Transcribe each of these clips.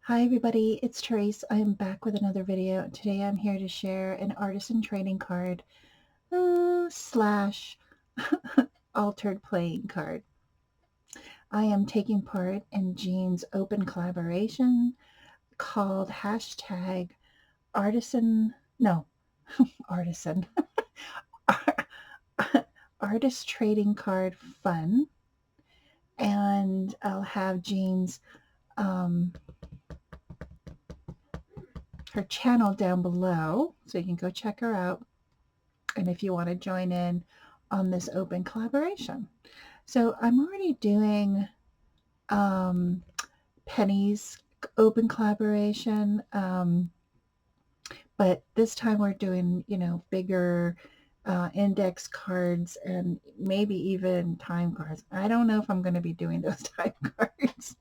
Hi everybody, it's Tereese. I am back with another video. Today I'm here to share an artisan trading card slash altered playing card. I am taking part in Jean's open collaboration called hashtag artisan, no, artisan, artist trading card fun. And I'll have Jean's her channel down below, so you can go check her out. And if you want to join in on this open collaboration. So I'm already doing Penny's open collaboration, but this time we're doing, bigger index cards and maybe even time cards. I don't know if I'm going to be doing those time cards,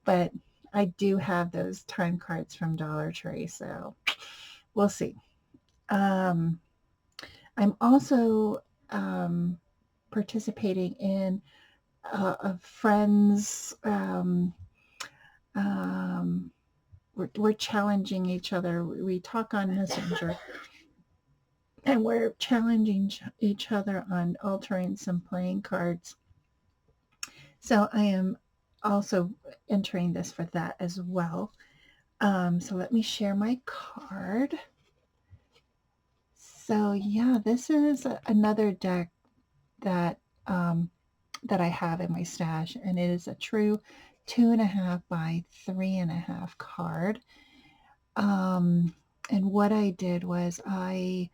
but I do have those time cards from Dollar Tree, so we'll see. I'm also participating in a friend's. We're challenging each other. We talk on Messenger, and we're challenging each other on altering some playing cards. So I am also entering this for that as well. So let me share my card. So yeah, this is another deck that that I have in my stash, and it is a true 2.5 by 3.5 card. And what I did was I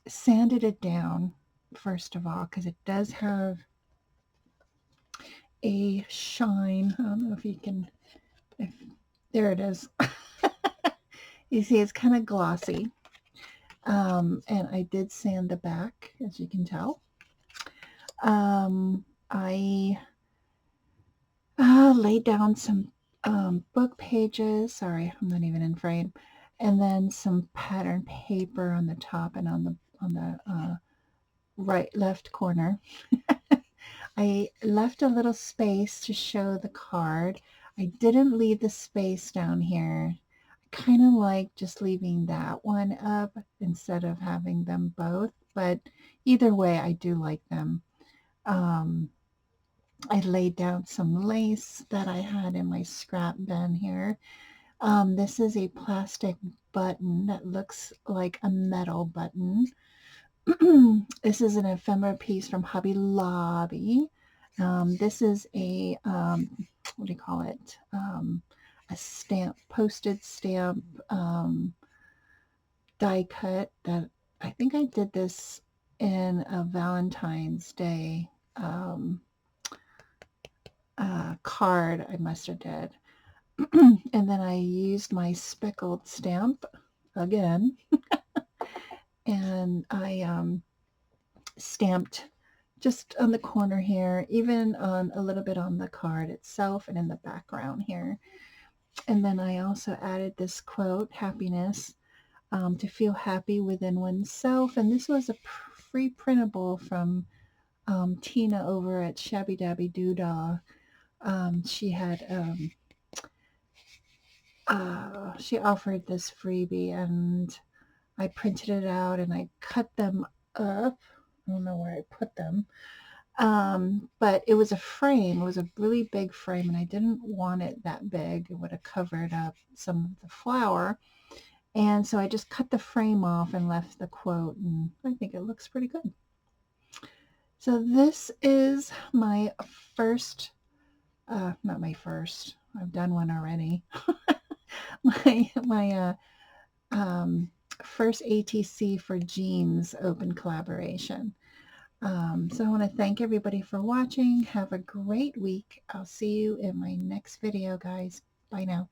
sanded it down first of all, because it does have a shine. I don't know if you can, if there it is. You see, it's kind of glossy. And I did sand the back, as you can tell. I laid down some book pages. Sorry, I'm not even in frame. And then some pattern paper on the top and on the left corner. I left a little space to show the card. I didn't leave the space down here. I kind of like just leaving that one up instead of having them both, but either way, I do like them. I laid down some lace that I had in my scrap bin here. This is a plastic button that looks like a metal button. This is an ephemera piece from Hobby Lobby. This is a, what do you call it? A stamp, postage stamp die cut that I think I did this in a Valentine's Day card I must have did. And then I used my speckled stamp again. And I stamped just on the corner here, even on a little bit on the card itself and in the background here. And then I also added this quote, happiness, to feel happy within oneself. And this was a free printable from Tina over at Shabby Dabby Doodah. She had she offered this freebie, and I printed it out and I cut them up. I don't know where I put them. But it was a frame. It was a really big frame, and I didn't want it that big. It would have covered up some of the flower. And so I just cut the frame off and left the quote, and I think it looks pretty good. So this is my first, not my first, I've done one already. my first ATC for Jean's open collaboration. So I want to thank everybody for watching. Have a great week. I'll see you in my next video, guys. Bye now.